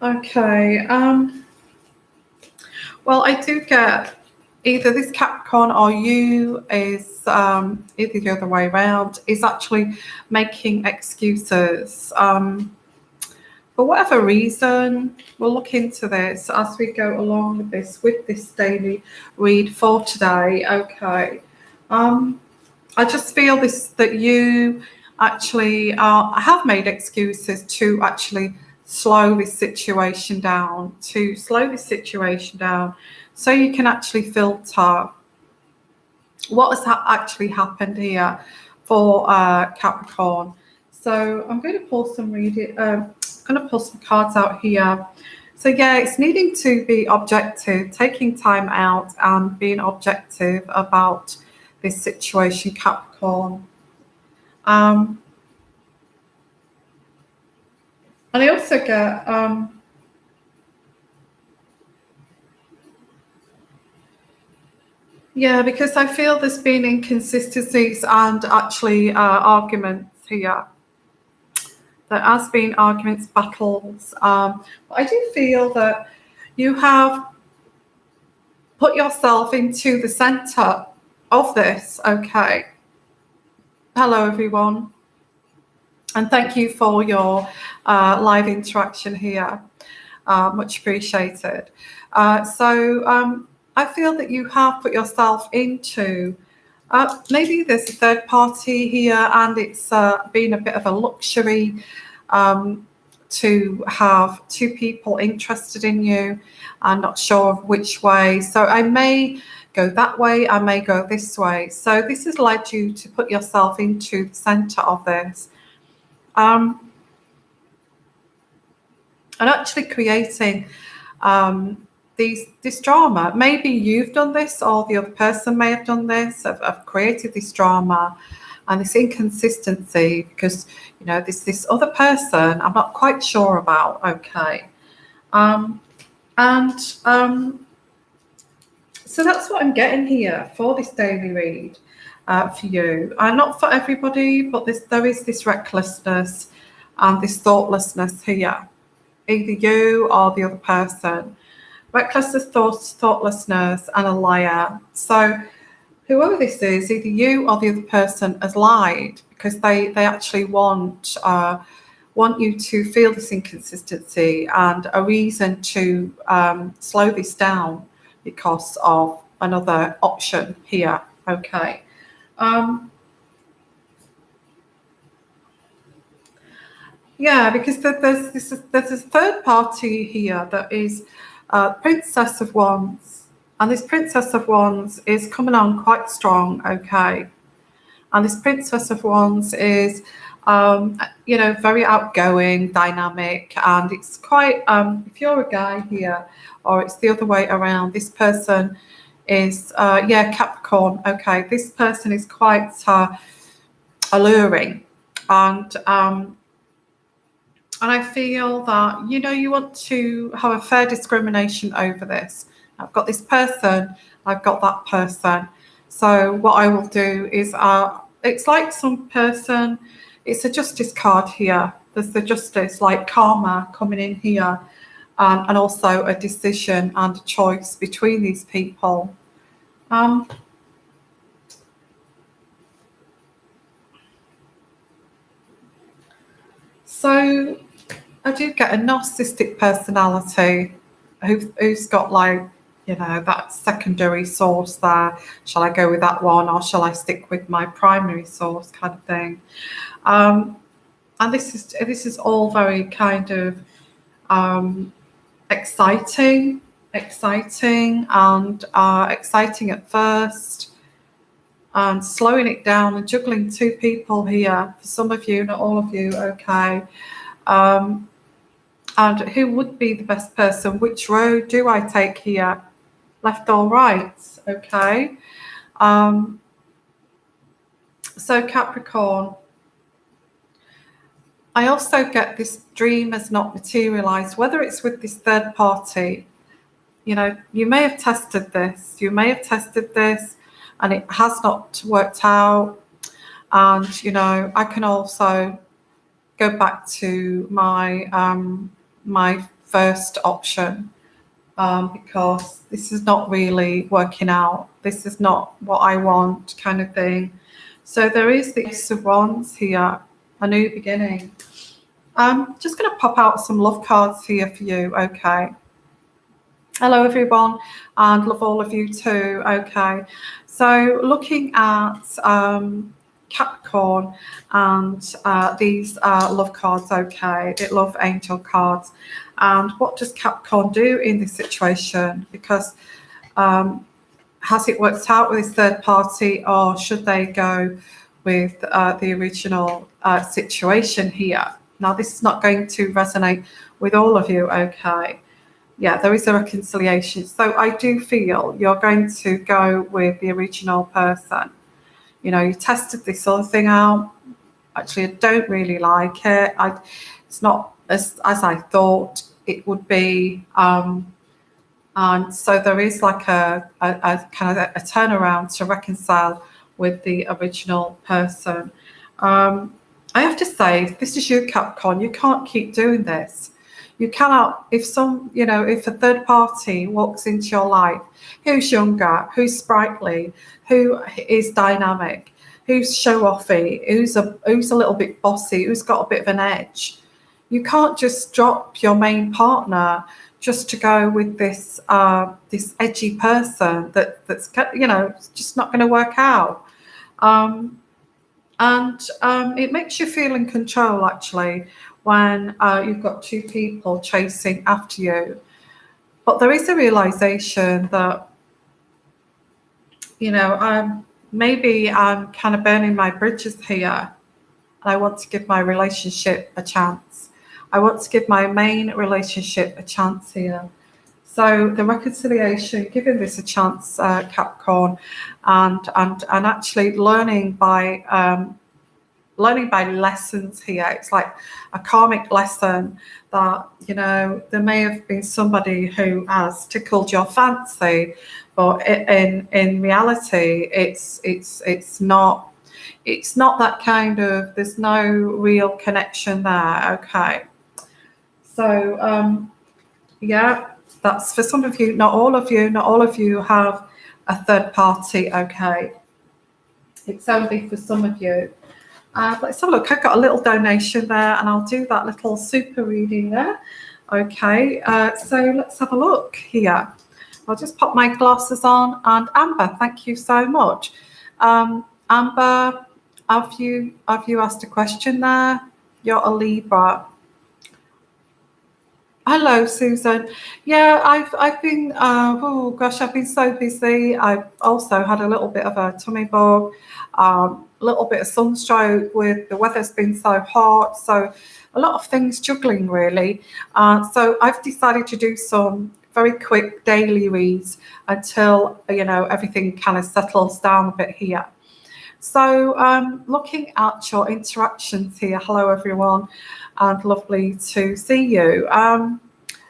Okay. Well, I do get either this Capricorn or you is either the other way around is actually making excuses. For whatever reason, we'll look into this as we go along with this daily read for today. Okay. Um, I just feel this that you actually have made excuses to actually slow this situation down, so you can actually filter what has actually happened here for Capricorn. So I'm going to pull some going to pull some cards out here. So yeah, it's needing to be objective, taking time out and being objective about this situation, Capricorn. Um, and I also get yeah, because I feel there's been inconsistencies and actually arguments here. There has been arguments, battles. But I do feel that you have put yourself into the center of this. Okay. Hello, everyone. And thank you for your live interaction here. Much appreciated. I feel that you have put yourself into maybe there's a third party here, and it's been a bit of a luxury to have two people interested in you. I'm not sure of which way. So I may go that way, I may go this way. So this has led you to put yourself into the center of this. And actually creating this drama. Maybe you've done this, or the other person may have done this. I've created this drama and this inconsistency because this other person I'm not quite sure about. Okay, and so that's what I'm getting here for this daily read for you. Not for everybody, but there is this recklessness and this thoughtlessness here. Either you or the other person. Recklessness, thoughtlessness, and a liar. So whoever this is, either you or the other person has lied because they actually want you to feel this inconsistency and a reason to slow this down because of another option here. Okay. Yeah, because there's this third party here that is Princess of Wands, and this Princess of Wands is coming on quite strong. Okay, and this Princess of Wands is very outgoing, dynamic, and it's quite if you're a guy here or it's the other way around, this person is Capricorn. Okay, this person is quite alluring, and I feel that, you want to have a fair discrimination over this. I've got this person, I've got that person. So what I will do is, it's like some person, it's a justice card here. There's the justice, like karma coming in here, and also a decision and a choice between these people. So I do get a narcissistic personality who's got that secondary source there. Shall I go with that one or shall I stick with my primary source kind of thing? And this is all very kind of exciting and exciting at first, and slowing it down and juggling two people here for some of you, not all of you. Okay. And who would be the best person? Which road do I take here? Left or right? Okay. So Capricorn, I also get this dream has not materialized, whether it's with this third party. You may have tested this. And it has not worked out. And, I can also go back to my first option, because this is not really working out. This is not what I want, kind of thing. So there is the Ace of Wands here, a new beginning. I'm just going to pop out some love cards here for you, okay? Hello, everyone, and love all of you too, okay? So looking at Capricorn and these love cards, okay, the love angel cards. And what does Capricorn do in this situation? Because has it worked out with this third party, or should they go with the original situation here? Now, this is not going to resonate with all of you, okay? Yeah, there is a reconciliation. So I do feel you're going to go with the original person. You know, you tested this other thing out. Actually, I don't really like it. It's not as I thought it would be. And so there is like a kind of a turnaround to reconcile with the original person. I have to say, if this is you, Capricorn, you can't keep doing this. You cannot, if a third party walks into your life who's younger, who's sprightly, who is dynamic, who's show-offy, who's a little bit bossy, who's got a bit of an edge, you can't just drop your main partner just to go with this edgy person that's just not going to work out. And it makes you feel in control, actually, when you've got two people chasing after you. But there is a realization that, maybe I'm kind of burning my bridges here. And I want to give my relationship a chance. I want to give my main relationship a chance here. So the reconciliation, giving this a chance, Capricorn, and actually learning by lessons here. It's like a karmic lesson that, there may have been somebody who has tickled your fancy, but in reality, it's not that kind of, there's no real connection there, okay? So, yeah, that's for some of you, not all of you. Not all of you have a third party, okay? It's only for some of you. Let's have a look. I've got a little donation there, and I'll do that little super reading there. Okay, so let's have a look here. I'll just pop my glasses on. And Amber, thank you so much. Amber, have you asked a question there? You're a Libra. Hello, Susan. Yeah, I've been I've been so busy. I've also had a little bit of a tummy bug, a little bit of sunstroke with the weather's been so hot. So a lot of things juggling, really. So I've decided to do some very quick daily reads until everything kind of settles down a bit here. So looking at your interactions here. Hello, everyone. And lovely to see you.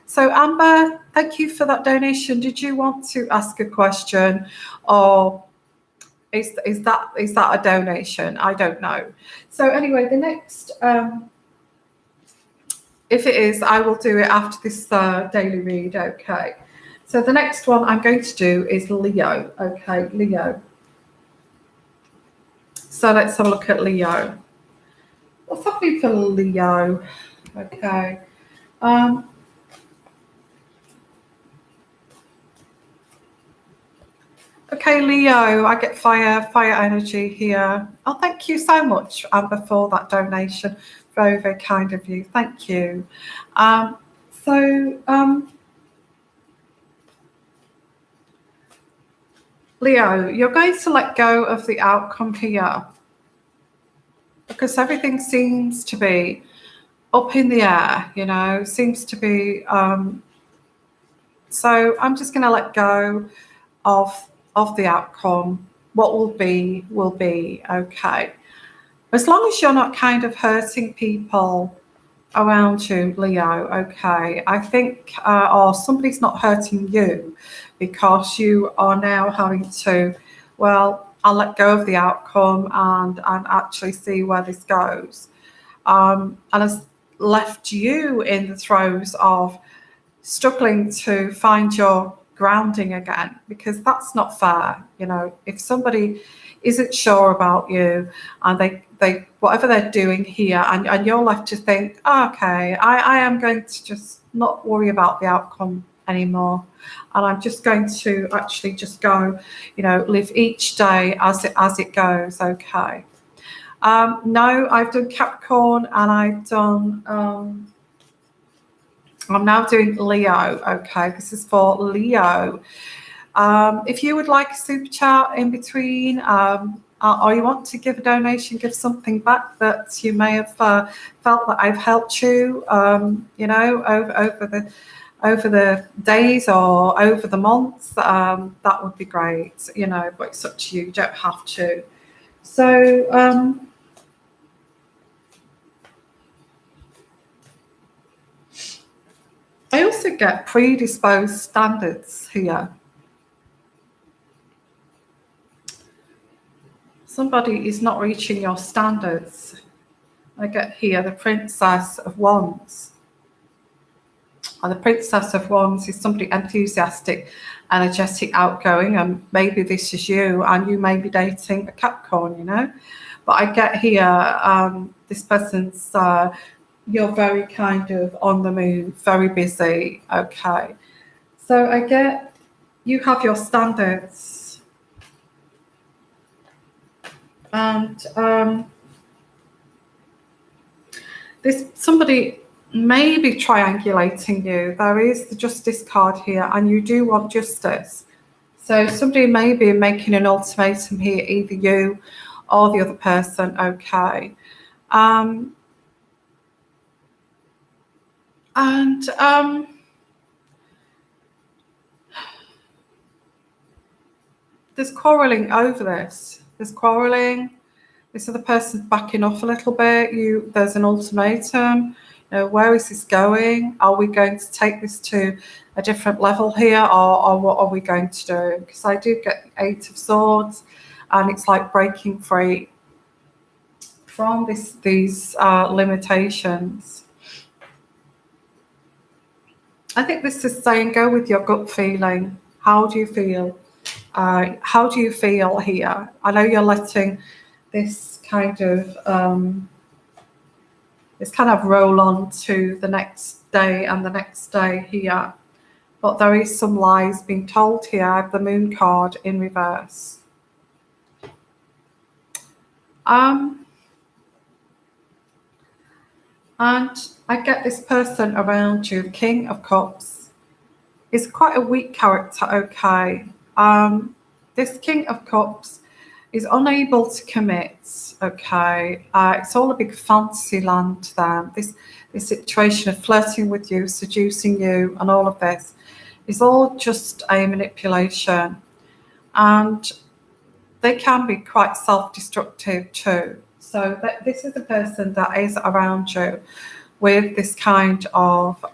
So Amber, thank you for that donation. Did you want to ask a question, or is that a donation? I don't know. So anyway, the next, if it is, I will do it after this daily read. Okay. So the next one I'm going to do is Leo. Okay, Leo. So let's have a look at Leo. What's happening for Leo? Okay. Okay, Leo, I get fire energy here. Oh, thank you so much, Amber, for that donation. Very, very kind of you. Thank you. Leo, you're going to let go of the outcome here, because everything seems to be up in the air, seems to be. So I'm just going to let go of the outcome. What will be, okay. As long as you're not kind of hurting people around you, Leo, okay. I think, or somebody's not hurting you, because you are now having to, I'll let go of the outcome and actually see where this goes. And has left you in the throes of struggling to find your grounding again, because that's not fair. You know, if somebody isn't sure about you and they whatever they're doing here, and you're left to think, oh, okay, I am going to just not worry about the outcome anymore, and I'm just going to actually just go, you know, live each day as it goes. Okay. No, I've done Capricorn, and I've done I'm now doing Leo. Okay, this is for Leo. If you would like a super chat in between, or you want to give a donation, give something back that you may have felt that I've helped you, you know, over the days or over the months, that would be great, you know, but it's up to you. You don't have to. So, I also get predisposed standards here. Somebody is not reaching your standards. I get here the Princess of Wands. And the Princess of Wands is somebody enthusiastic, energetic, outgoing, and maybe this is you, and you may be dating a Capricorn, you know. But I get here, this person's, you're very kind of on the move, very busy, okay. So I get you have your standards, and this somebody may be triangulating you. There is the Justice card here, and you do want justice. So somebody may be making an ultimatum here, either you or the other person, okay. There's quarrelling over this. There's quarrelling. This other person's backing off a little bit. There's an ultimatum. You know, where is this going? Are we going to take this to a different level here, or what are we going to do? Because I do get the Eight of Swords, and it's like breaking free from these limitations. I think this is saying go with your gut feeling. How do you feel? How do you feel here? I know you're letting this kind of roll on to the next day and the next day here, but there is some lies being told here. I have the Moon card in reverse. And I get this person around you, King of Cups, is quite a weak character, okay. This King of Cups is unable to commit, okay. It's all a big fantasy land to them. This situation of flirting with you, seducing you, and all of this is all just a manipulation. And they can be quite self-destructive too. So this is a person that is around you with this kind of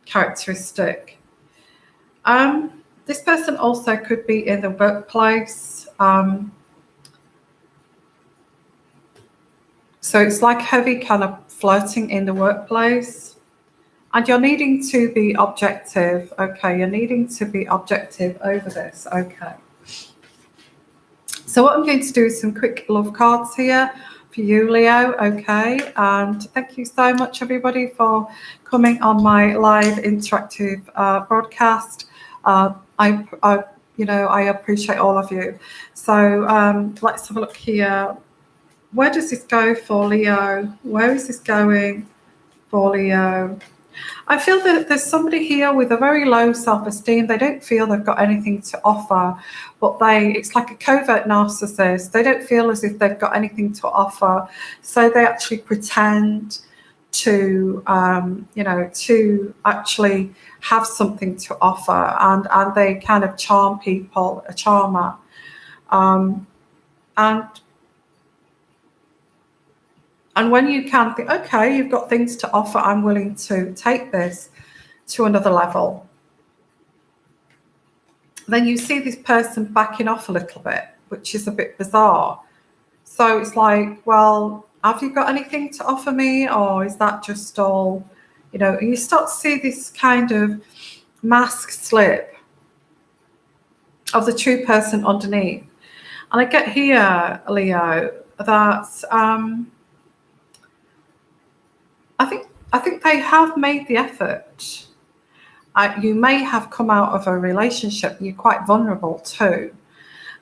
characteristic. This person also could be in the workplace. So it's like heavy kind of flirting in the workplace. And you're needing to be objective. Okay, you're needing to be objective over this. Okay. So what I'm going to do is some quick love cards here for you, Leo. Okay. And thank you so much, everybody, for coming on my live interactive broadcast. I appreciate all of you. So let's have a look here. Where does this go for Leo? Where is this going for Leo? I feel that there's somebody here with a very low self-esteem. They don't feel they've got anything to offer, but it's like a covert narcissist. They don't feel as if they've got anything to offer. So they actually pretend to, to actually have something to offer, and they kind of charm people, a charmer. And when you can think, okay, you've got things to offer, I'm willing to take this to another level, then you see this person backing off a little bit, which is a bit bizarre. So it's like, well, have you got anything to offer me? Or is that just all, You know, you start to see this kind of mask slip of the true person underneath. And I get here, Leo, that I think they have made the effort. You may have come out of a relationship you're quite vulnerable to,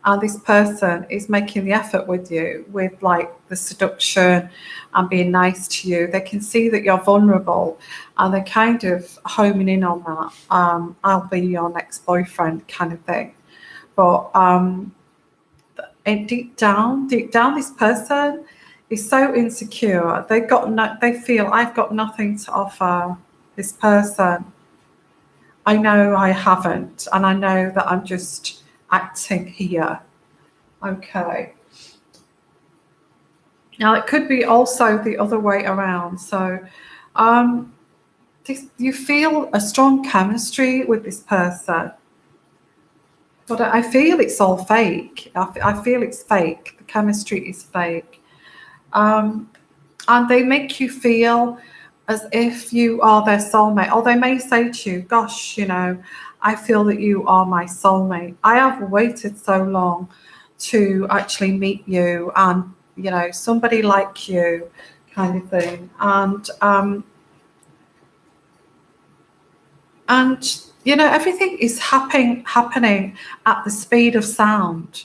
and this person is making the effort with you, with like the seduction and being nice to you. They can see that you're vulnerable, and they're kind of homing in on that. I'll be your next boyfriend kind of thing. But deep down, this person is so insecure. They feel I've got nothing to offer this person. I know I haven't, and I know that I'm just acting here. Okay. Now it could be also the other way around. So you feel a strong chemistry with this person, but I feel it's all fake. I feel it's fake. The chemistry is fake. And they make you feel as if you are their soulmate. Or they may say to you, gosh, you know, I feel that you are my soulmate. I have waited so long to actually meet you, and, you know, somebody like you kind of thing. And you know, everything is happening at the speed of sound.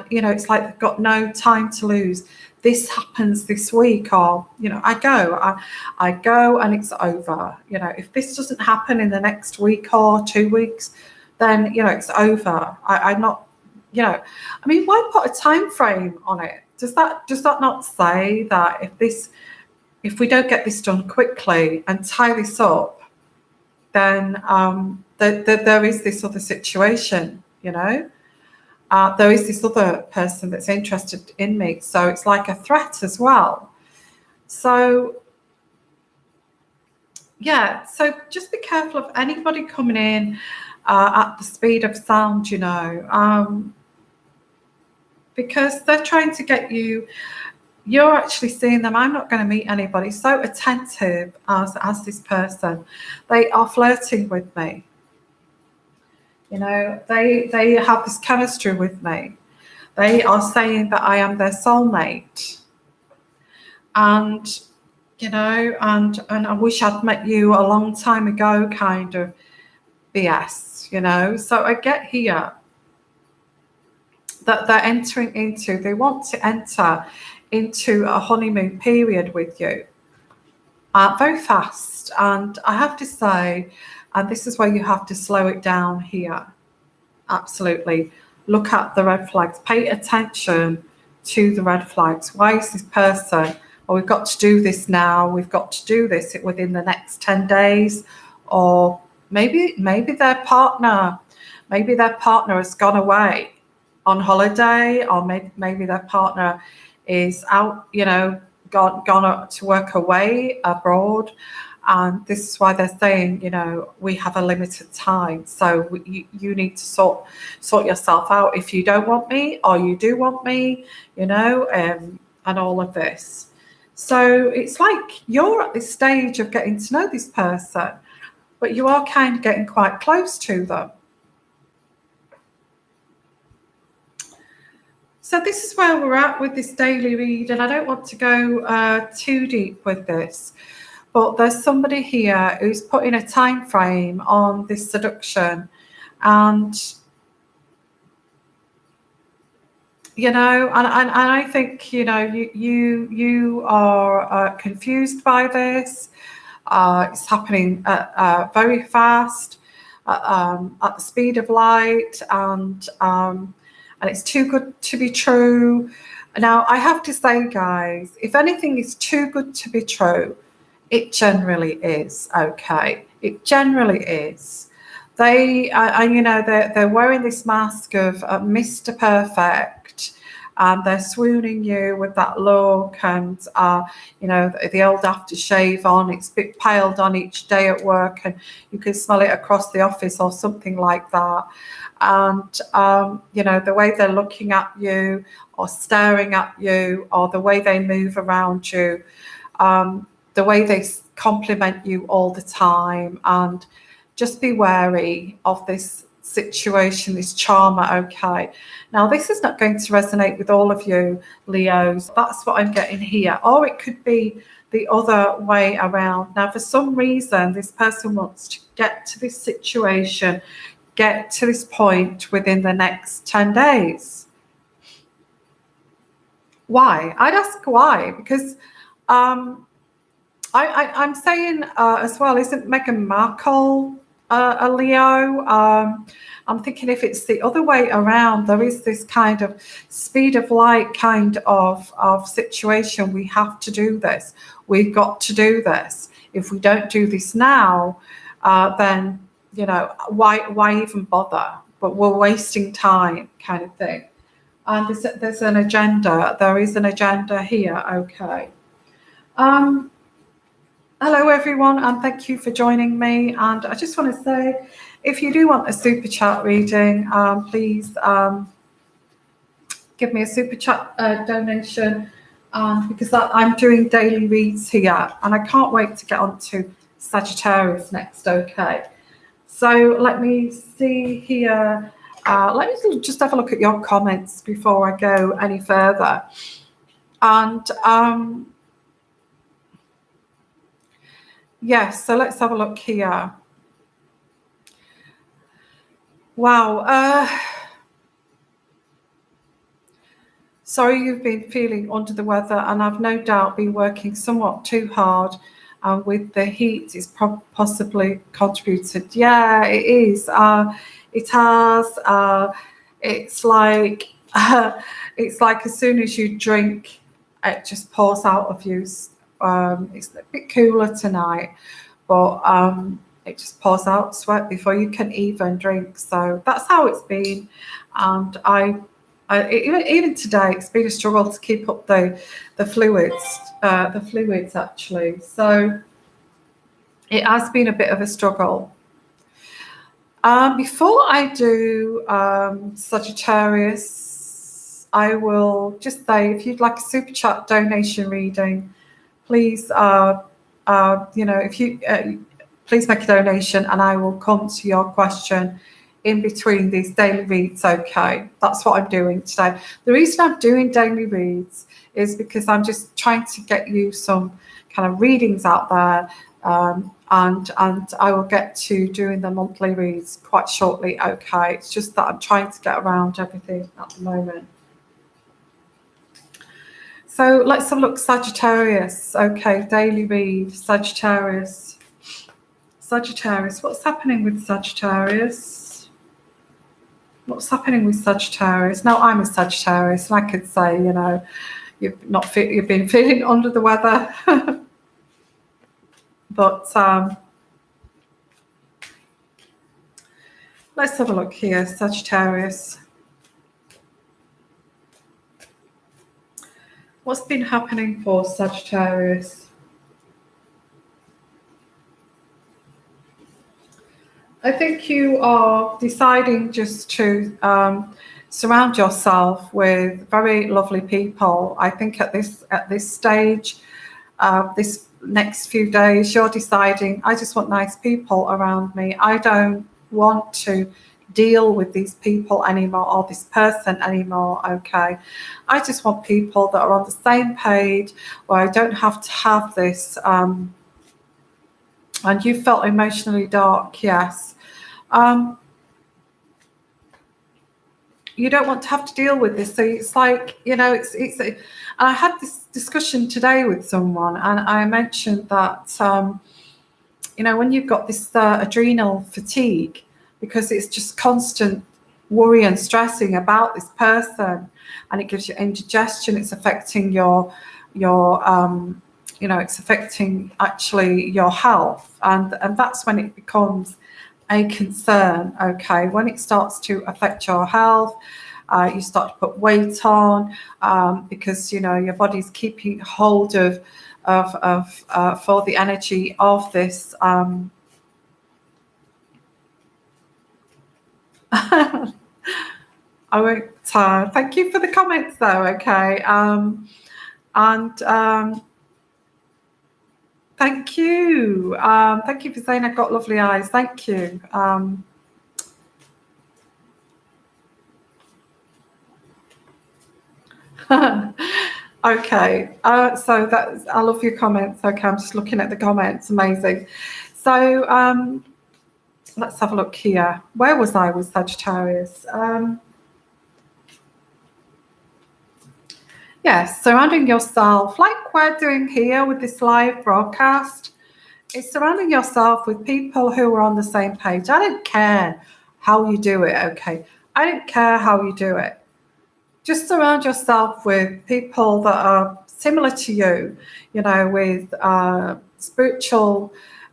You know, it's like they've got no time to lose. This happens this week, or, you know, I go and it's over. You know, if this doesn't happen in the next week or 2 weeks, then, you know, it's over. I'm not, you know, I mean, why put a time frame on it? Does that not say that if we don't get this done quickly and tie this up, then there is this other situation, you know? There is this other person that's interested in me. So it's like a threat as well. So, yeah, so just be careful of anybody coming in at the speed of sound, you know, because they're trying to get you. You're actually seeing them. I'm not going to meet anybody so attentive as this person. They are flirting with me. You know, they have this chemistry with me. They are saying that I am their soulmate. And, you know, and I wish I'd met you a long time ago kind of BS, you know. So I get here that they want to enter into a honeymoon period with you very fast. And I have to say, and this is where you have to slow it down here. Absolutely. Look at the red flags. Pay attention to the red flags. Why is this person, oh, we've got to do this now. We've got to do this within the next 10 days. Or maybe their partner has gone away on holiday, or maybe their partner is out, you know, gone to work away abroad. And this is why they're saying, you know, we have a limited time. So you need to sort yourself out if you don't want me or you do want me, you know, and all of this. So it's like you're at this stage of getting to know this person, but you are kind of getting quite close to them. So this is where we're at with this daily read, and I don't want to go too deep with this. But there's somebody here who's putting a time frame on this seduction, and, you know, and I think, you know, you are confused by this. It's happening very fast, at the speed of light, and it's too good to be true. Now, I have to say, guys, if anything is too good to be true, it generally is. Okay, it generally is. They, you know, they're wearing this mask of Mr. Perfect, and they're swooning you with that look, and you know, the old aftershave on. It's a bit piled on each day at work, and you can smell it across the office or something like that. And you know, the way they're looking at you or staring at you, or the way they move around you. The way they compliment you all the time, and just be wary of this situation, this charmer. Okay, now this is not going to resonate with all of you Leos. That's what I'm getting here, or it could be the other way around. Now for some reason this person wants to get to this situation, get to this point within the next 10 days. Why? I'd ask why, because I'm saying as well, isn't Meghan Markle a Leo? I'm thinking if it's the other way around, there is this kind of speed of light kind of situation. We have to do this. We've got to do this. If we don't do this now, then, you know, why even bother? But we're wasting time, kind of thing. And there's an agenda. There is an agenda here. Okay. Hello, everyone, and thank you for joining me. And I just want to say, if you do want a super chat reading, please give me a super chat donation, because I'm doing daily reads here, and I can't wait to get on to Sagittarius next. Okay, so let me see here. Let me just have a look at your comments before I go any further. And yes, so let's have a look here. Wow. Sorry you've been feeling under the weather, and I've no doubt been working somewhat too hard. With the heat, it's possibly contributed. Yeah, it is. It has. It's like it's like as soon as you drink, it just pours out of you. It's a bit cooler tonight, but it just pours out sweat before you can even drink. So that's how it's been, and even today it's been a struggle to keep up the fluids actually. So it has been a bit of a struggle. Before I do Sagittarius, I will just say, if you'd like a super chat donation reading, please, if you please make a donation, and I will come to your question in between these daily reads. Okay, that's what I'm doing today. The reason I'm doing daily reads is because I'm just trying to get you some kind of readings out there, and I will get to doing the monthly reads quite shortly. Okay, it's just that I'm trying to get around everything at the moment. So let's have a look. Sagittarius. Okay, daily read. Sagittarius. Sagittarius. What's happening with Sagittarius? What's happening with Sagittarius? Now, I'm a Sagittarius, and I could say, you know, you've been feeling under the weather, but let's have a look here. Sagittarius. What's been happening for Sagittarius? I think you are deciding just to surround yourself with very lovely people. I think at this stage, this next few days, you're deciding, I just want nice people around me. I don't want to deal with these people anymore, or this person anymore. Okay, I just want people that are on the same page, where I don't have to have this. And you felt emotionally dark, yes. You don't want to have to deal with this. So it's like, you know, and I had this discussion today with someone, and I mentioned that, you know, when you've got this adrenal fatigue, because it's just constant worry and stressing about this person, and it gives you indigestion, it's affecting your it's affecting actually your health, and that's when it becomes a concern. Okay, when it starts to affect your health, you start to put weight on, because, you know, your body's keeping hold of for the energy of this. I won't. Thank you for the comments, though. Okay, Thank you. Thank you for saying I've got lovely eyes. Thank you. Okay. So that's, I love your comments. Okay, I'm just looking at the comments. Amazing. So let's have a look here. Where was I with Sagittarius? Yes, surrounding yourself, like we're doing here with this live broadcast, is surrounding yourself with people who are on the same page. I don't care how you do it, okay? I don't care how you do it. Just surround yourself with people that are similar to you, you know, with spiritual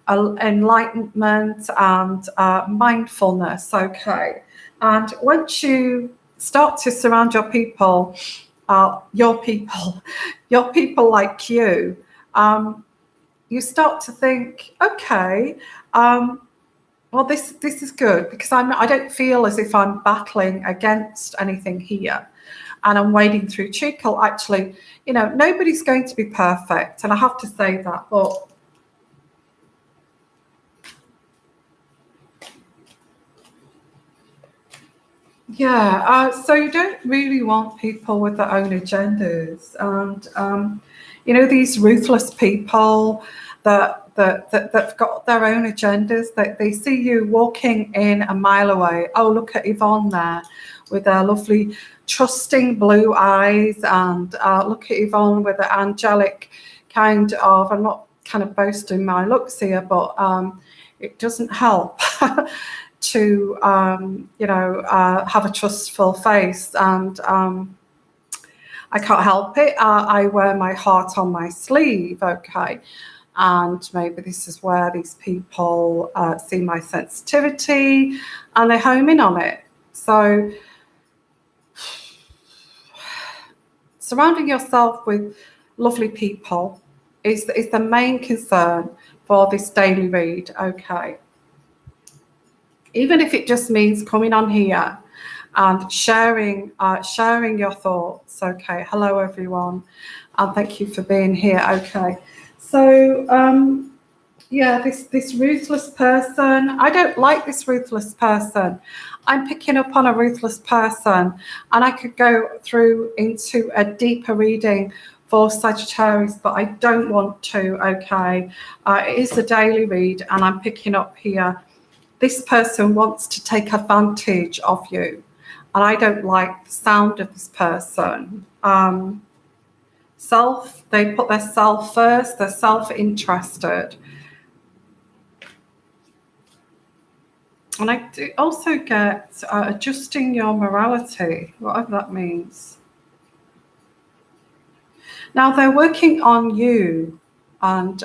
enlightenment and mindfulness, okay? And once you start to surround your people like you, you start to think, okay, well, this is good, because I don't feel as if I'm battling against anything here, and I'm wading through treacle. Actually, you know, nobody's going to be perfect, and I have to say that, but yeah, so you don't really want people with their own agendas, and you know, these ruthless people that've got their own agendas. That they see you walking in a mile away. Oh, look at Yvonne there with her lovely, trusting blue eyes, and look at Yvonne with the angelic kind of. I'm not kind of boasting my looks here, but it doesn't help. To you know, have a trustful face, and I can't help it. I wear my heart on my sleeve, okay, and maybe this is where these people see my sensitivity and they home in on it. So surrounding yourself with lovely people is the main concern for this daily read, okay? Even if it just means coming on here and sharing your thoughts. Okay, hello everyone, and thank you for being here. Okay, so yeah, this ruthless person, I don't like this ruthless person. I'm picking up on a ruthless person, and I could go through into a deeper reading for Sagittarius, but I don't want to. Okay, it is a daily read, and I'm picking up here. This person wants to take advantage of you, and I don't like the sound of this person. They put their self first, they're self-interested. And I do also get adjusting your morality, whatever that means. Now, they're working on you, and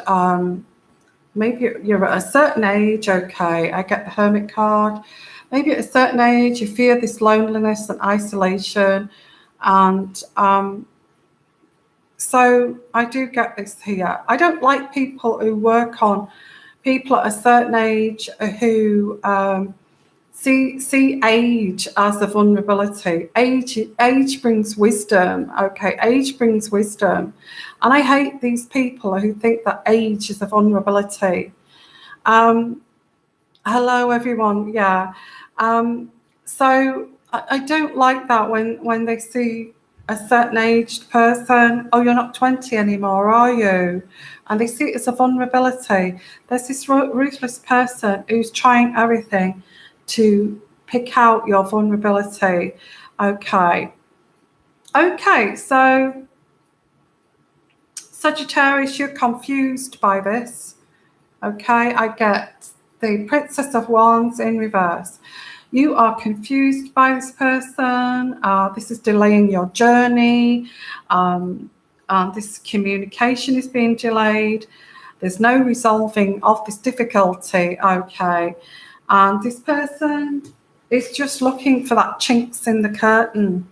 maybe you're at a certain age, okay, I get the Hermit card. Maybe at a certain age, you fear this loneliness and isolation. And so I do get this here. I don't like people who work on people at a certain age who see age as a vulnerability. Age brings wisdom, okay? Age brings wisdom. And I hate these people who think that age is a vulnerability. Hello, everyone. Yeah. So I don't like that when they see a certain aged person. Oh, you're not 20 anymore, are you? And they see it as a vulnerability. There's this ruthless person who's trying everything to pick out your vulnerability. Okay. Okay, so Sagittarius, you're confused by this. Okay, I get the Princess of Wands in reverse. You are confused by this person. This is delaying your journey. This communication is being delayed. There's no resolving of this difficulty. Okay. And this person is just looking for that chinks in the curtain.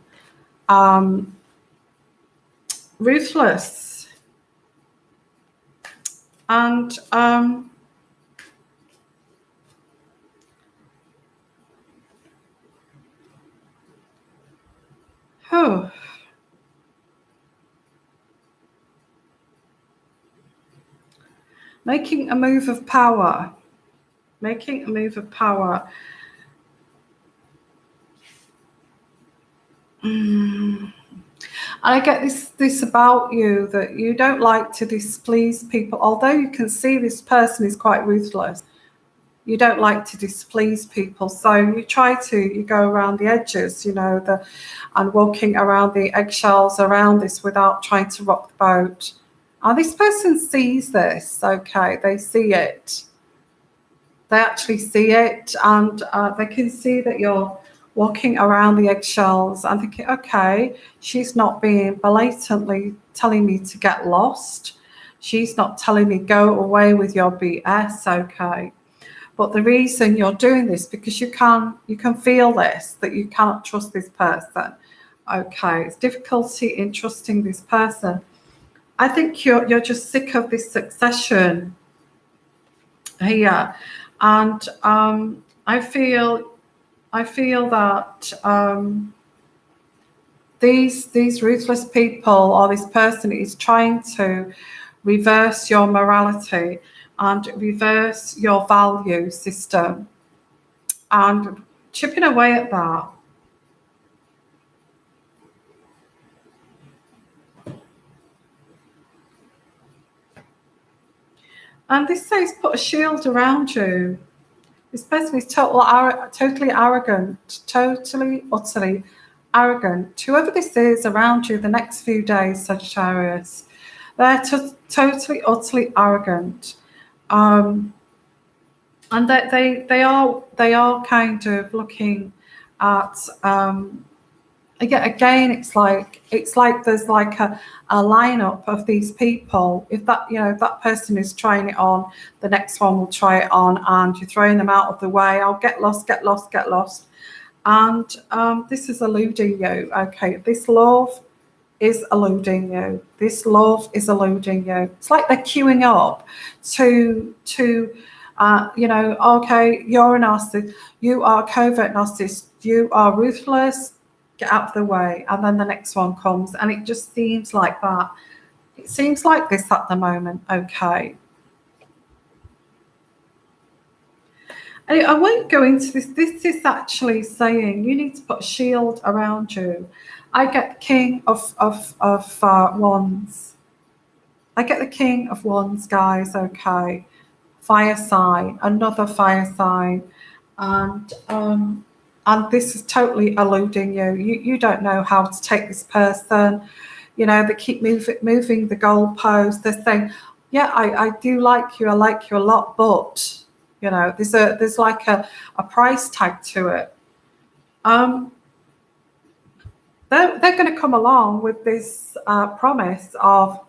Ruthless. And oh. making a move of power, making a move of power. And I get this about you, that you don't like to displease people. Although you can see this person is quite ruthless, you don't like to displease people. So you go around the edges, and walking around the eggshells around this without trying to rock the boat. And this person sees this, okay? They see it. They actually see it, and they can see that you're walking around the eggshells and thinking, okay, she's not being blatantly telling me to get lost. She's not telling me go away with your BS, okay? But the reason you're doing this, because you can feel this, that you cannot trust this person, okay? It's difficulty in trusting this person. I think you're just sick of this succession here, and I feel that these ruthless people, or this person, is trying to reverse your morality and reverse your value system, and chipping away at that. And this says put a shield around you. This person is totally arrogant, totally, utterly arrogant. Whoever this is around you the next few days, Sagittarius, they're totally, utterly arrogant. And they are kind of looking at again, it's like there's like a lineup of these people. If that person is trying it on, the next one will try it on, and you're throwing them out of the way. I'll get lost, get lost, get lost. And this is eluding you. Okay, this love is eluding you. This love is eluding you. It's like they're queuing up to okay, you're a narcissist, you are a covert narcissist, you are ruthless, get out of the way, and then the next one comes, and it just seems like that. It seems like this at the moment, okay. And I won't go into this. This is actually saying you need to put a shield around you. I get the King of Wands. I get the King of Wands, guys, okay. Fire sign, another fire sign, and this is totally eluding you. You don't know how to take this person. They keep moving the goalposts. They're saying, yeah, I do like you. I like you a lot, but there's like a price tag to it. They're going to come along with this promise of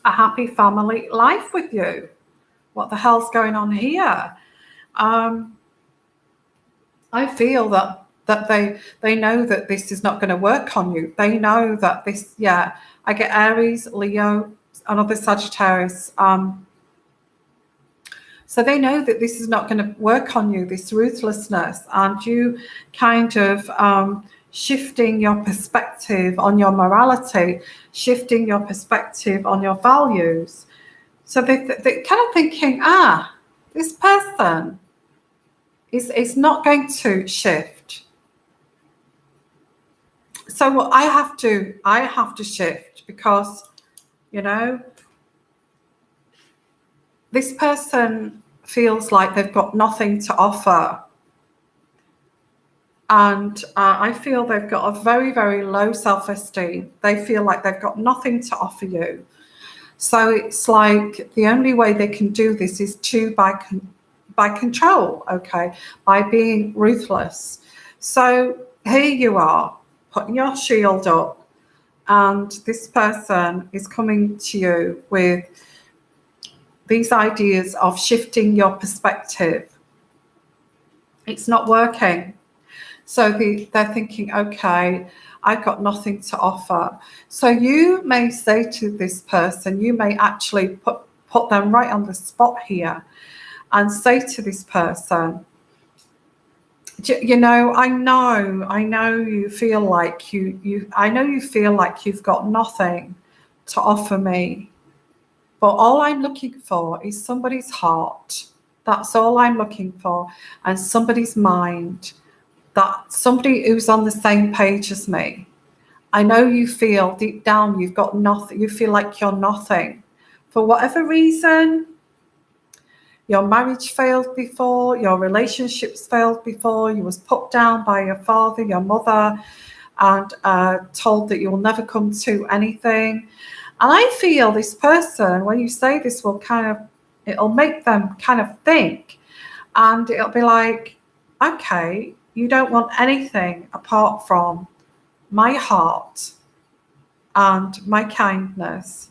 a happy family life with you. What the hell's going on here? I feel that they know that this is not going to work on you. They know that this, I get Aries, Leo, another Sagittarius. So they know that this is not going to work on you, this ruthlessness, and you kind of shifting your perspective on your morality, shifting your perspective on your values. So they're kind of thinking, this person is not going to shift. So I have to shift, because this person feels like they've got nothing to offer, and I feel they've got a very, very low self-esteem. They feel like they've got nothing to offer you. So it's like the only way they can do this is by control, okay, by being ruthless. So here you are, putting your shield up, and this person is coming to you with these ideas of shifting your perspective. It's not working. So they're thinking, okay, I've got nothing to offer. So you may say to this person, you may actually put them right on the spot here and say to this person, I know you feel like you feel like you've got nothing to offer me. But all I'm looking for is somebody's heart. That's all I'm looking for. And somebody's mind. That somebody who's on the same page as me. I know you feel deep down you've got nothing. You feel like you're nothing. For whatever reason, your marriage failed before, your relationships failed before, you was put down by your father, your mother, and told that you'll never come to anything. And I feel this person, when you say this, it'll make them kind of think, and it'll be like, okay, you don't want anything apart from my heart and my kindness,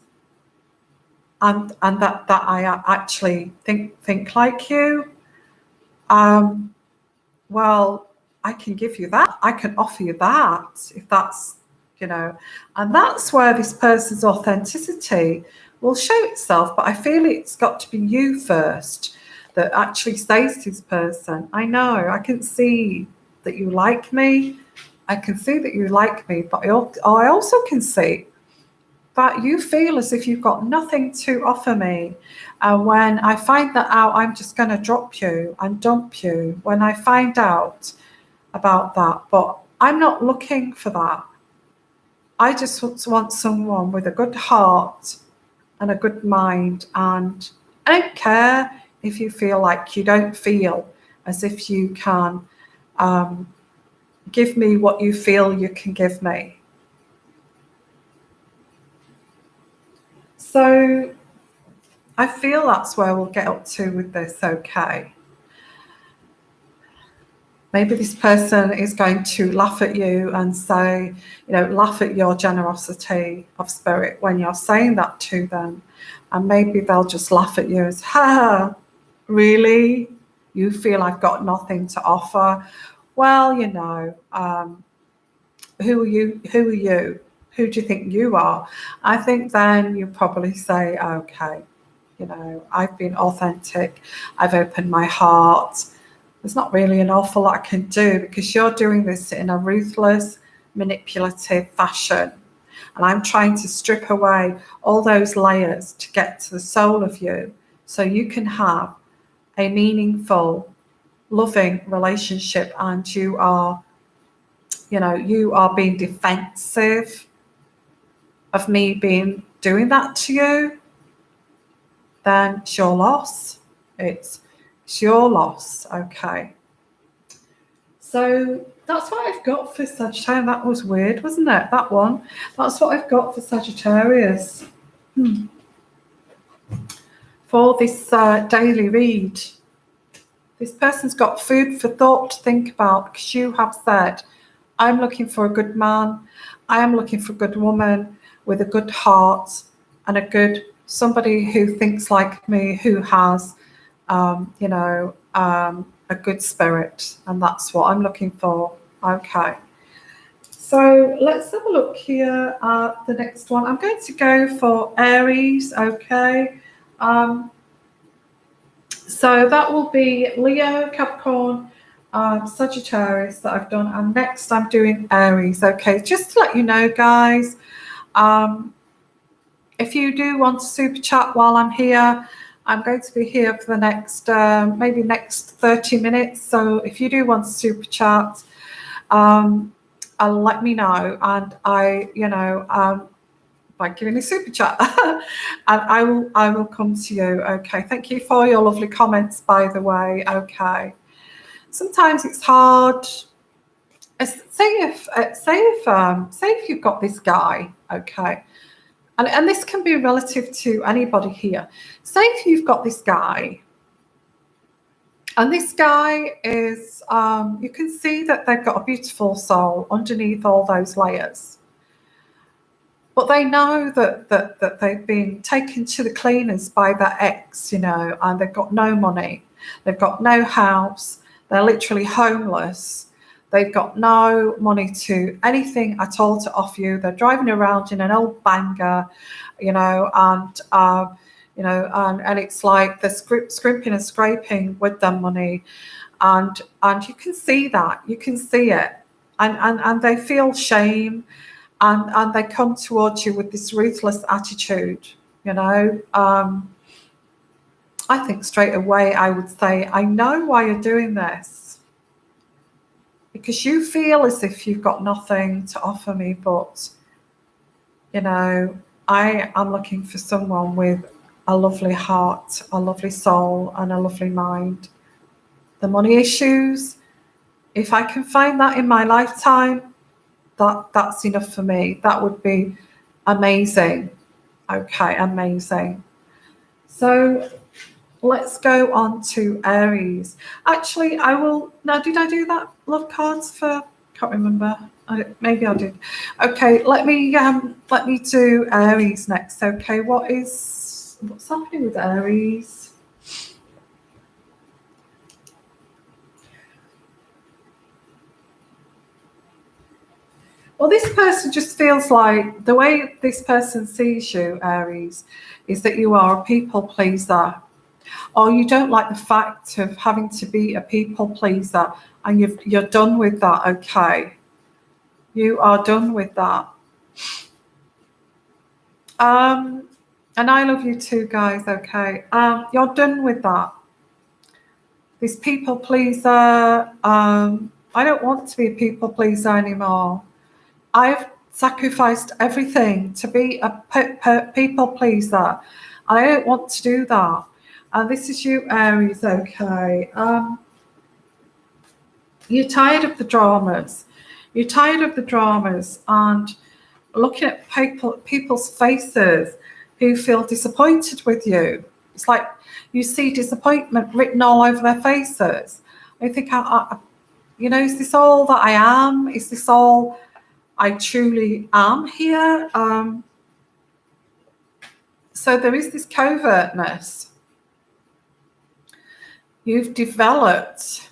and that I actually think like you. Well, I can give you that. I can offer you that if that's, and that's where this person's authenticity will show itself. But I feel it's got to be you first that actually says to this person, I know, I can see that you like me. I can see that you like me, but I also can see that you feel as if you've got nothing to offer me. And when I find that out, I'm just going to drop you and dump you when I find out about that. But I'm not looking for that. I just want someone with a good heart and a good mind. And I don't care if you feel like you don't feel as if you can give me what you feel you can give me. So I feel that's where we'll get up to with this, okay? Maybe this person is going to laugh at you and say, laugh at your generosity of spirit when you're saying that to them. And maybe they'll just laugh at you as, ha, really? You feel I've got nothing to offer? Well, who are you? Who do you think you are? I think then you probably say, okay, I've been authentic. I've opened my heart. There's not really an awful lot I can do because you're doing this in a ruthless, manipulative fashion. And I'm trying to strip away all those layers to get to the soul of you so you can have a meaningful, loving relationship. And you are being defensive of me doing that to you, then it's your loss. It's your loss, okay? So that's what I've got for Sagittarius. That was weird, wasn't it? That one. That's what I've got for Sagittarius. For this daily read. This person's got food for thought to think about because you have said, I'm looking for a good man. I am looking for a good woman with a good heart and somebody who thinks like me, who has, a good spirit. And that's what I'm looking for. Okay. So let's have a look here at the next one. I'm going to go for Aries. Okay. So that will be Leo, Capricorn, Sagittarius that I've done, and next I'm doing Aries. Okay, just to let you know, guys, if you do want to super chat while I'm here, I'm going to be here for the next maybe next 30 minutes. So if you do want to super chat, let me know, and by giving a super chat, and I will come to you. Okay, thank you for your lovely comments, by the way. Okay. Sometimes it's hard. Say if you've got this guy, okay, and this can be relative to anybody here. Say if you've got this guy, and this guy is, you can see that they've got a beautiful soul underneath all those layers, but they know that they've been taken to the cleaners by their ex, and they've got no money, they've got no house. They're literally homeless. They've got no money to anything at all to offer you. They're driving around in an old banger, and it's like they're scrimping and scraping with their money, and you can see that. You can see it, and they feel shame, and they come towards you with this ruthless attitude. you know. I think straight away I would say, I know why you're doing this. Because you feel as if you've got nothing to offer me, but, you know, I am looking for someone with a lovely heart, a lovely soul, and a lovely mind. The money issues, if I can find that in my lifetime, that's enough for me. That would be amazing. Okay, amazing. So let's go on to Aries. Actually, I will now. Did I do that? Love cards for? Can't remember. Maybe I did. Okay, let me do Aries next. Okay, what's happening with Aries? Well, this person just feels like the way this person sees you, Aries, is that you are a people pleaser, or you don't like the fact of having to be a people pleaser, and you're done with that. Okay, you are done with that. And I love you too, guys. Okay, you're done with that. This people pleaser. I don't want to be a people pleaser anymore. I've sacrificed everything to be a people pleaser. I don't want to do that. And this is you, Aries. Okay. You're tired of the dramas. You're tired of the dramas and looking at people's faces who feel disappointed with you. It's like you see disappointment written all over their faces. I think, is this all that I am? Is this all I truly am here? So there is this covertness. You've developed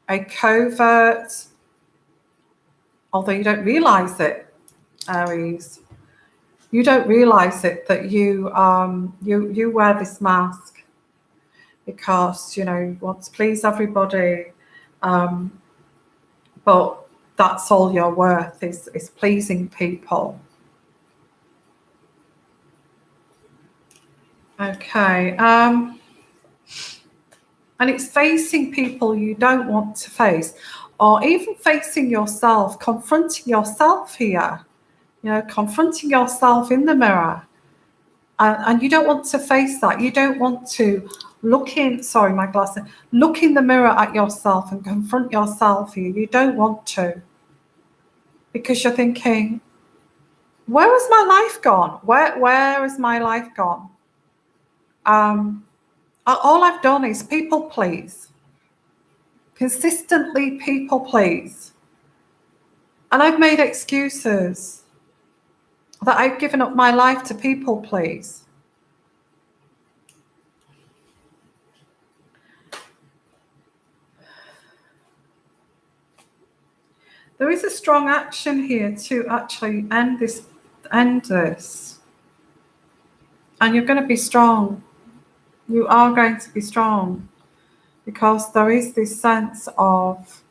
a covert, although you don't realize it, Aries. You don't realize it that you wear this mask because you want to please everybody, but that's all you're worth is pleasing people. Okay. And it's facing people you don't want to face, or even facing yourself, confronting yourself here, confronting yourself in the mirror. And you don't want to face that. You don't want to look in the mirror at yourself and confront yourself here. You don't want to. Because you're thinking, where has my life gone? Where has my life gone? All I've done is people please. Consistently people please. And I've made excuses that I've given up my life to people please. There is a strong action here to actually end this. And you're going to be strong. You are going to be strong. Because there is this sense of,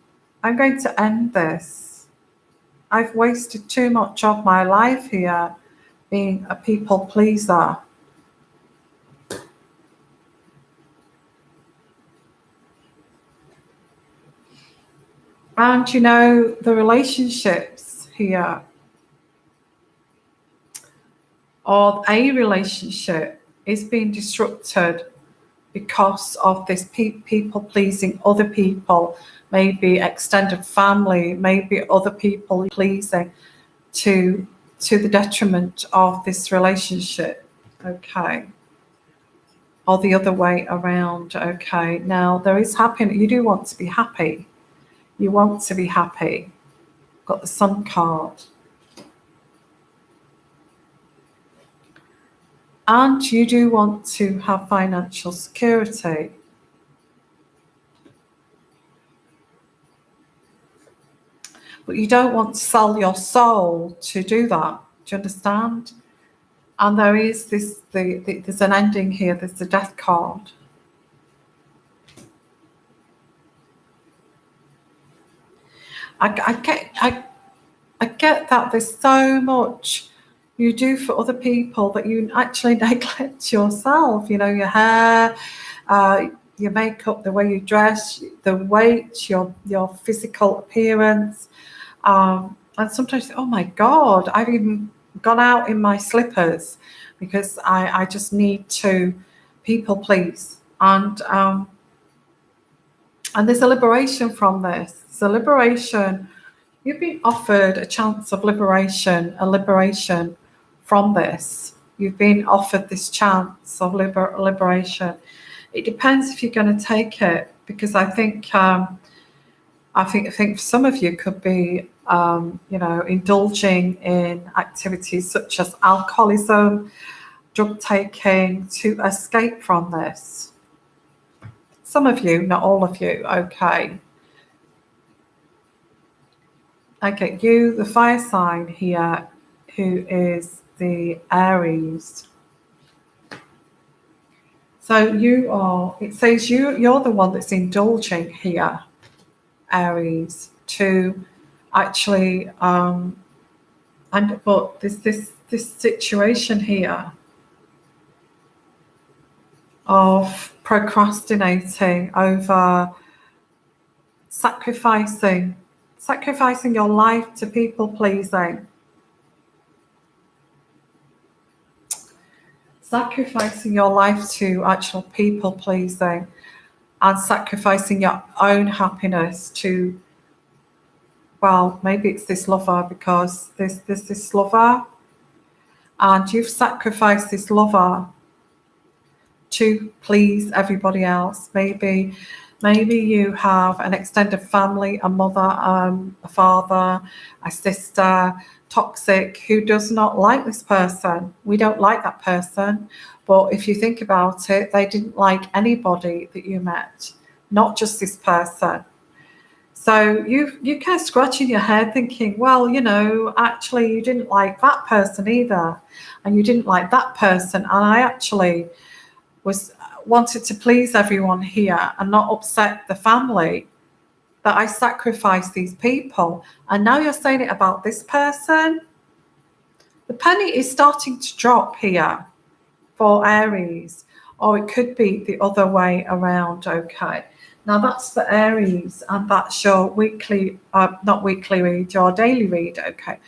I'm going to end this. I've wasted too much of my life here being a people pleaser. And the relationships here, or a relationship, is being disrupted because of this people pleasing other people, maybe extended family, maybe other people pleasing to the detriment of this relationship. Okay. Or the other way around. Okay. Now there is happiness. You do want to be happy. You want to be happy. Got the Sun card. And you do want to have financial security. But you don't want to sell your soul to do that. Do you understand? And there is there's an ending here. There's the Death card. I get that there's so much you do for other people that you actually neglect yourself. You know, your hair, your makeup, the way you dress, the weight, your physical appearance. And sometimes, oh my God, I've even gone out in my slippers because I just need to people please. And there's a liberation from this. There's a liberation. You've been offered a chance of liberation, a liberation from this. You've been offered this chance of liberation. It depends if you're going to take it, because I think some of you could be, indulging in activities such as alcoholism, drug taking to escape from this. Some of you, not all of you, okay. I get you, the fire sign here, who is the Aries. So it says you're the one that's indulging here, Aries, to actually, but there's this situation here of procrastinating over sacrificing your life to people pleasing, sacrificing your life to actual people pleasing, and sacrificing your own happiness to, well, maybe it's this lover, because there's this lover, and you've sacrificed this lover to please everybody else. Maybe you have an extended family, a mother, a father, a sister, toxic, who does not like this person. We don't like that person. But if you think about it, they didn't like anybody that you met, not just this person. So you're kind of scratching your head thinking, well, actually you didn't like that person either. And you didn't like that person. And I actually wanted to please everyone here and not upset the family, that I sacrificed these people. And now you're saying it about this person. The penny is starting to drop here for Aries, or it could be the other way around. Okay, now that's for Aries, and that's your weekly, not weekly read, your daily read. Okay,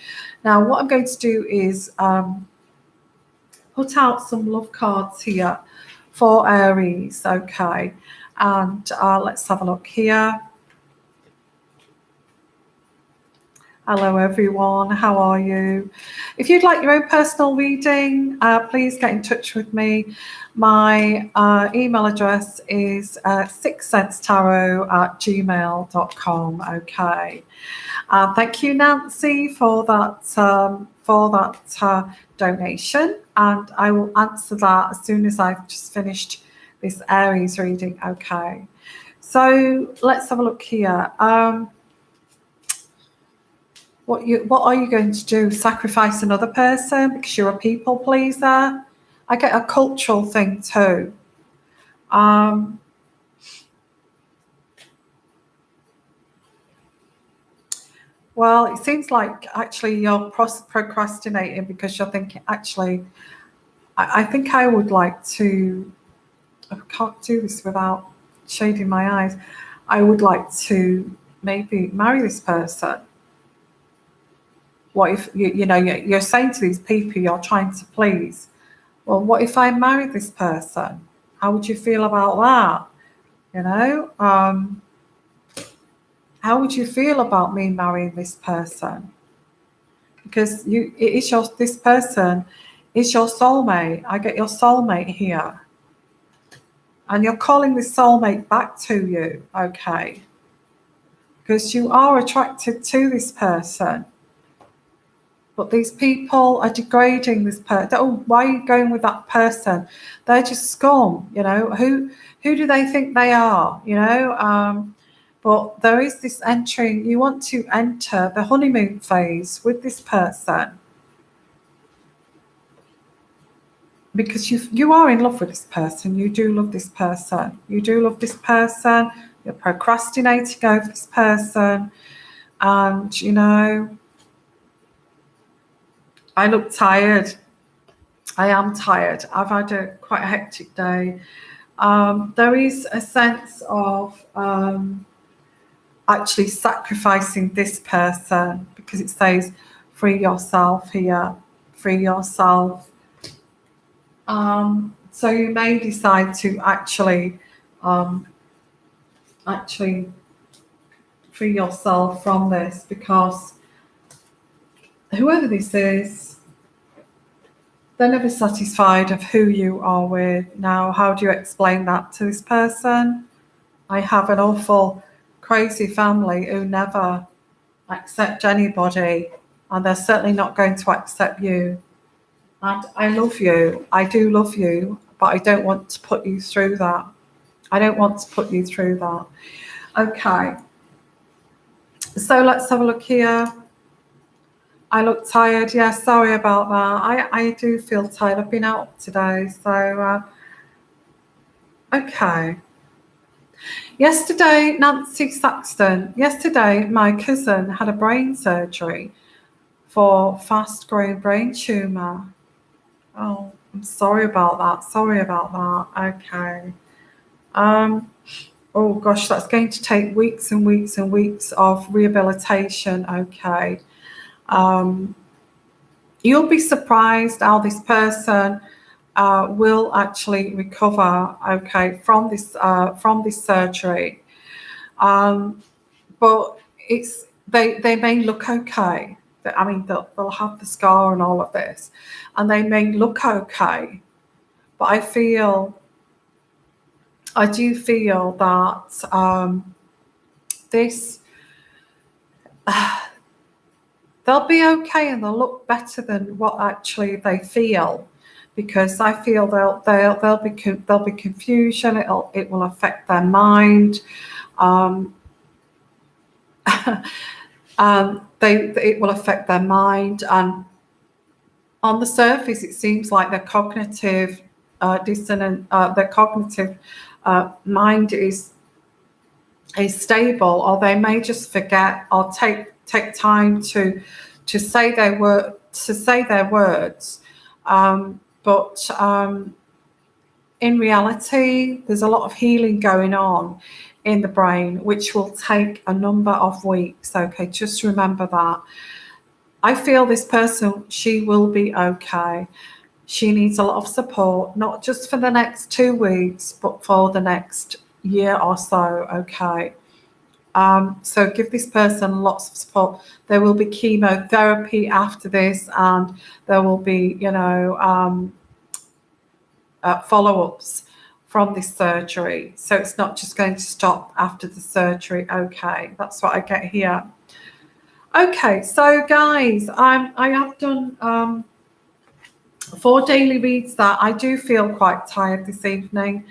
now what I'm going to do is put out some love cards here for Aries. Okay, and let's have a look here. Hello everyone, how are you? If you'd like your own personal reading, please get in touch with me. My email address is sixsensetarot@gmail.com. Okay. Thank you, Nancy, for that donation, and I will answer that as soon as I've just finished this Aries reading. Okay. So let's have a look here. What are you going to do? Sacrifice another person because you're a people pleaser? I get a cultural thing too. Well, it seems like actually you're procrastinating because you're thinking, actually, I think I would like to, I can't do this without shading my eyes. I would like to maybe marry this person. What if you're saying to these people you're trying to please, well, what if I marry this person? How would you feel about that? How would you feel about me marrying this person? Because this person is your soulmate. I get your soulmate here, and you're calling this soulmate back to you. Okay, because you are attracted to this person. But these people are degrading this person. Oh, why are you going with that person? They're just scum, Who do they think they are, But there is this entering. You want to enter the honeymoon phase with this person because you are in love with this person. You do love this person. You're procrastinating over this person, and I look tired. I am tired. I've had quite a hectic day. There is a sense of actually sacrificing this person, because it says free yourself here, free yourself. So you may decide to actually free yourself from this, because whoever this is, they're never satisfied of who you are with. Now, how do you explain that to this person? I have an awful crazy family who never accept anybody, and they're certainly not going to accept you. And I love you. I do love you, but I don't want to put you through that. I don't want to put you through that. Okay. So let's have a look here. I look tired. Yeah, sorry about that. I do feel tired. I've been out today. So, okay. Yesterday, Nancy Saxton. Yesterday, my cousin had a brain surgery for fast-growing brain tumour. Oh, I'm sorry about that. Sorry about that. Okay. Oh gosh, that's going to take weeks and weeks and weeks of rehabilitation. Okay. You'll be surprised how this person will actually recover, okay, from this surgery. But they may look okay. I mean, they'll have the scar and all of this, and they may look okay. But I do feel that this. They'll be okay and they'll look better than what actually they feel, because I feel there'll be confusion. It will affect their mind. It will affect their mind, and on the surface, it seems like their cognitive mind is stable, or they may just forget or take time to say their words, but in reality, there's a lot of healing going on in the brain, which will take a number of weeks. Okay, just remember that. I feel this person, she will be okay. She needs a lot of support, not just for the next 2 weeks, but for the next year or so. Okay. So give this person lots of support. There will be chemotherapy after this, and there will be, follow-ups from this surgery. So it's not just going to stop after the surgery. Okay, that's what I get here. Okay, so guys, I have done 4 daily reads that I do feel quite tired this evening.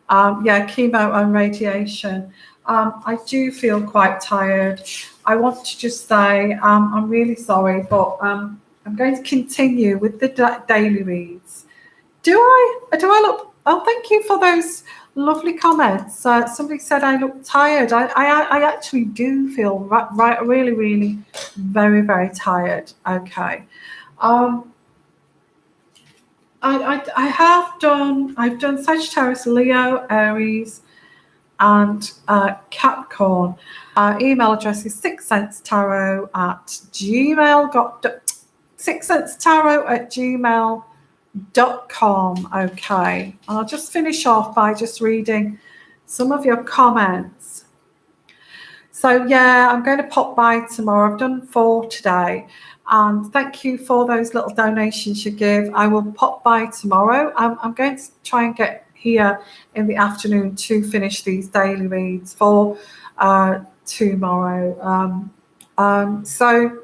Chemo and radiation. I do feel quite tired. I want to just say I'm really sorry, but I'm going to continue with the daily reads. Do I look? Oh, thank you for those lovely comments. Somebody said I look tired. I actually do feel really, really, very, very tired. Okay. I've done Sagittarius, Leo, Aries, and Capricorn. Email address is sixsensetarot@gmail.com. Okay, I'll just finish off by just reading some of your comments. So yeah, I'm going to pop by tomorrow. I've done 4 today, and thank you for those little donations you give. I will pop by tomorrow. I'm going to try and get here in the afternoon to finish these daily reads for tomorrow. So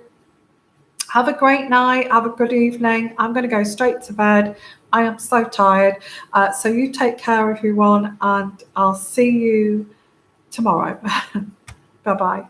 have a great night. Have a good evening. I'm going to go straight to bed. I am so tired. So you take care, everyone, and I'll see you tomorrow. Bye-bye.